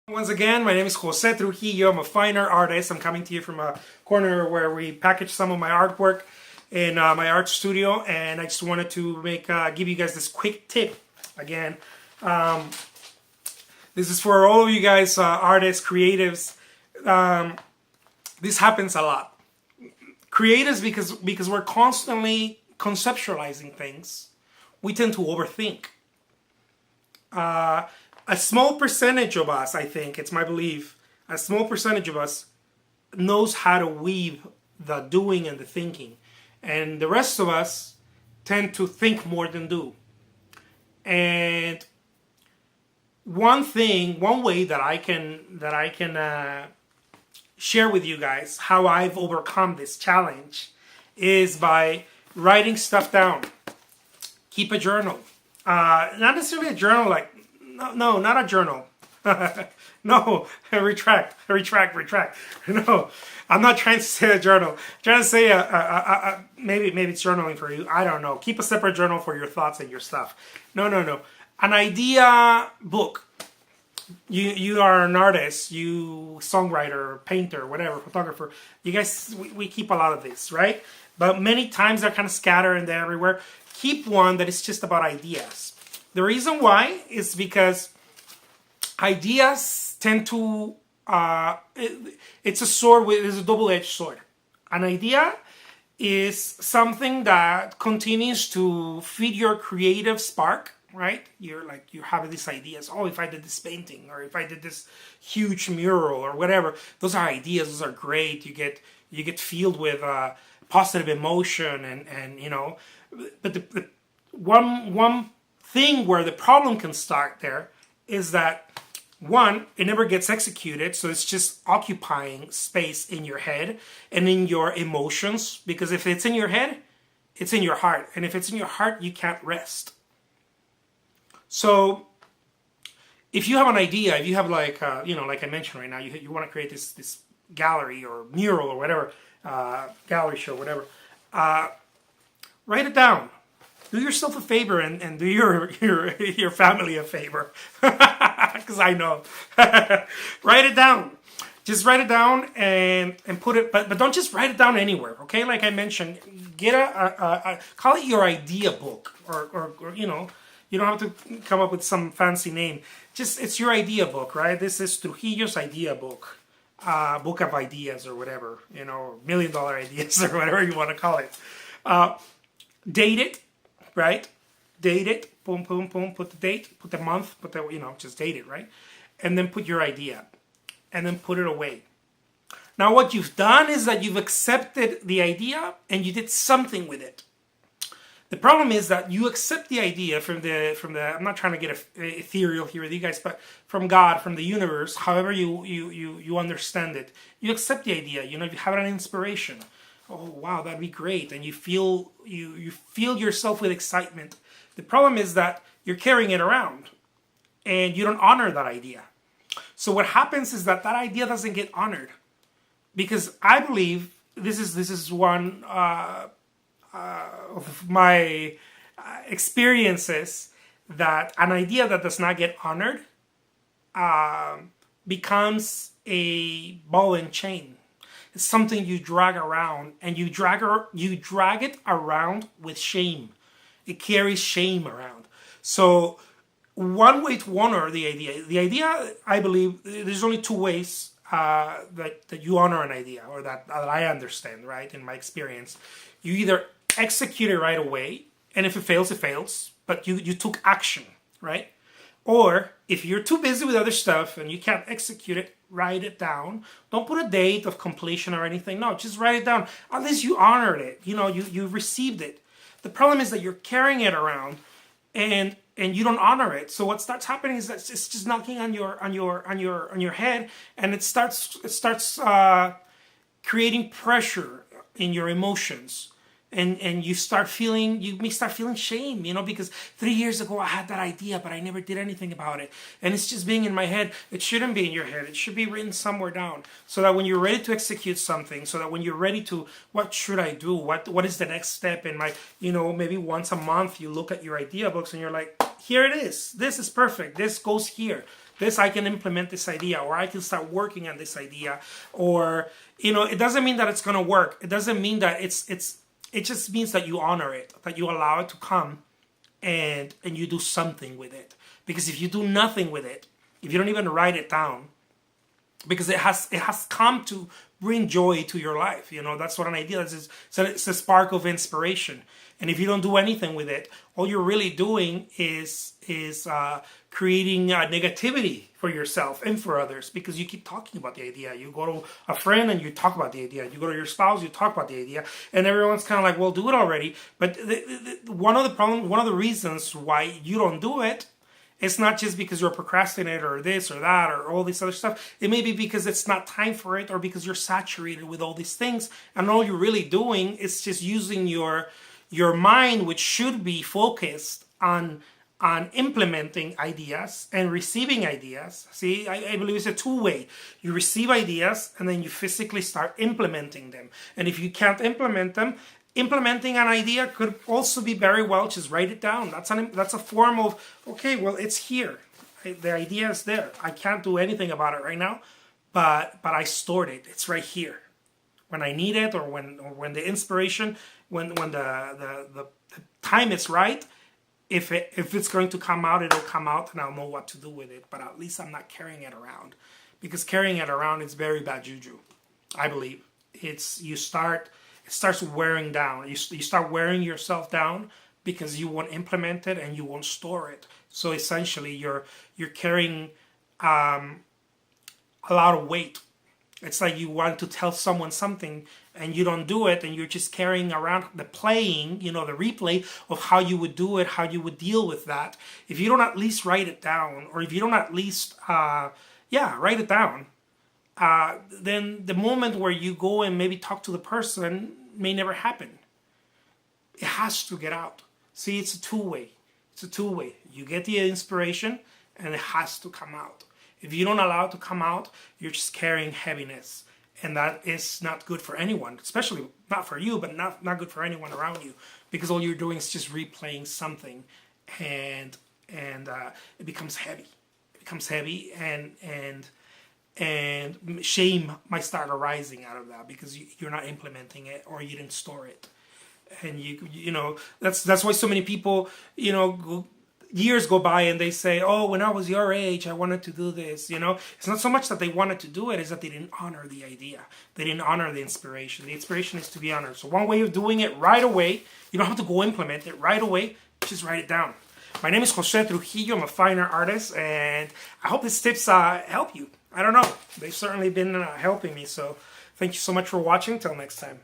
Once again, my name is Jose Trujillo. I'm a fine art artist. I'm coming to you from a corner where we package some of my artwork in my art studio, and I just wanted to give you guys this quick tip. Again, this is for all of you guys, artists, creatives. This happens a lot. Creatives, because we're constantly conceptualizing things, we tend to overthink. A small percentage of us, I think, it's my belief, a small percentage of us knows how to weave the doing and the thinking. And the rest of us tend to think more than do. And one way that I can share with you guys how I've overcome this challenge is by writing stuff down. Keep a journal. Not necessarily a journal like, no, not a journal. No, retract. No, I'm not trying to say a journal. I'm trying to say maybe it's journaling for you. I don't know. Keep a separate journal for your thoughts and your stuff. No. An idea book. You are an artist, you songwriter, painter, whatever, photographer. You guys, we keep a lot of this, right? But many times they're kind of scattered and they're everywhere. Keep one that is just about ideas. The reason why is because ideas tend to, it's a double-edged sword. An idea is something that continues to feed your creative spark, right? You're having these ideas. Oh, if I did this painting, or if I did this huge mural, or whatever. Those are ideas. Those are great. You get filled with positive emotion, and you know. But the one thing where the problem can start there is that, one, it never gets executed, so it's just occupying space in your head and in your emotions, because if it's in your head, it's in your heart, and if it's in your heart, you can't rest. So if you have an idea, if you have like I mentioned right now, you want to create this gallery or mural or whatever, gallery show, whatever, write it down. Do yourself a favor and do your family a favor, because I know. Write it down. Just write it down and put it, but don't just write it down anywhere, okay? Like I mentioned, get call it your idea book, or you know, you don't have to come up with some fancy name. Just, it's your idea book, right? This is Trujillo's idea book, book of ideas or whatever, you know, $1 million ideas or whatever you want to call it. Date it. Right? Date it, boom, put the date, put the month, just date it, right? And then put your idea, and then put it away. Now what you've done is that you've accepted the idea, and you did something with it. The problem is that you accept the idea from the, I'm not trying to get ethereal here with you guys, but from God, from the universe, however you understand it. You accept the idea, you have an inspiration. Oh wow, that'd be great, and you feel yourself with excitement. The problem is that you're carrying it around, and you don't honor that idea. So what happens is that idea doesn't get honored, because I believe this is one of my experiences, that an idea that does not get honored becomes a ball and chain. It's something you drag around, and you drag it around with shame. It carries shame around. So one way to honor the idea, I believe, there's only two ways that you honor an idea, or that I understand, right, in my experience. You either execute it right away, and if it fails, but you took action, right? Or if you're too busy with other stuff and you can't execute it, write it down. Don't put a date of completion or anything. No, just write it down. At least you honored it. You received it. The problem is that you're carrying it around, and you don't honor it. So what starts happening is that it's just knocking on your head, and it starts creating pressure in your emotions. And you may start feeling shame, because 3 years ago I had that idea, but I never did anything about it. And it's just being in my head. It shouldn't be in your head. It should be written somewhere down. So that when you're ready to execute something, so that when you're ready to, what should I do? What is the next step in my, maybe once a month you look at your idea books and you're like, here it is. This is perfect. This goes here. this, I can implement this idea, or I can start working on this idea, or, it doesn't mean that it's going to work. It doesn't mean that it just means that you honor it, that you allow it to come, and you do something with it. Because if you do nothing with it, if you don't even write it down, because it has come to bring joy to your life. That's what an idea is. So it's a spark of inspiration. And if you don't do anything with it, all you're really doing is creating negativity for yourself and for others, because you keep talking about the idea. You go to a friend and you talk about the idea. You go to your spouse, you talk about the idea, and everyone's kind of like, well, do it already. But one of the reasons why you don't do it, it's not just because you're a procrastinator or this or that or all this other stuff. It may be because it's not time for it, or because you're saturated with all these things, and all you're really doing is just using your mind, which should be focused on implementing ideas and receiving ideas. See, I believe it's a two-way. You receive ideas and then you physically start implementing them. And if you can't implement them, implementing an idea could also be very well just write it down. That's a form of, okay, well, it's here. The idea is there. I can't do anything about it right now, but I stored it. It's right here. When I need it, or when the inspiration, when the time is right, if it's going to come out, it'll come out, and I'll know what to do with it. But at least I'm not carrying it around, because carrying it around is very bad juju. I believe it starts wearing down. You start wearing yourself down because you won't implement it and you won't store it. So essentially, you're carrying a lot of weight. It's like you want to tell someone something and you don't do it, and you're just carrying around the replay of how you would do it, how you would deal with that. If you don't at least write it down, or if you don't at least, write it down, then the moment where you go and maybe talk to the person may never happen. It has to get out. See, it's a two-way. It's a two-way. You get the inspiration, and it has to come out. If you don't allow it to come out, you're just carrying heaviness. And that is not good for anyone, especially not for you, but not good for anyone around you. Because all you're doing is just replaying something, and it becomes heavy. It becomes heavy, and shame might start arising out of that because you're not implementing it, or you didn't store it. And that's why so many people, years go by and they say, oh, when I was your age, I wanted to do this. It's not so much that they wanted to do it, it's that they didn't honor the idea. They didn't honor the inspiration. The inspiration is to be honored. So one way of doing it right away, you don't have to go implement it right away, just write it down. My name is Jose Trujillo. I'm a fine art artist, and I hope these tips help you. I don't know. They've certainly been helping me. So thank you so much for watching. Till next time.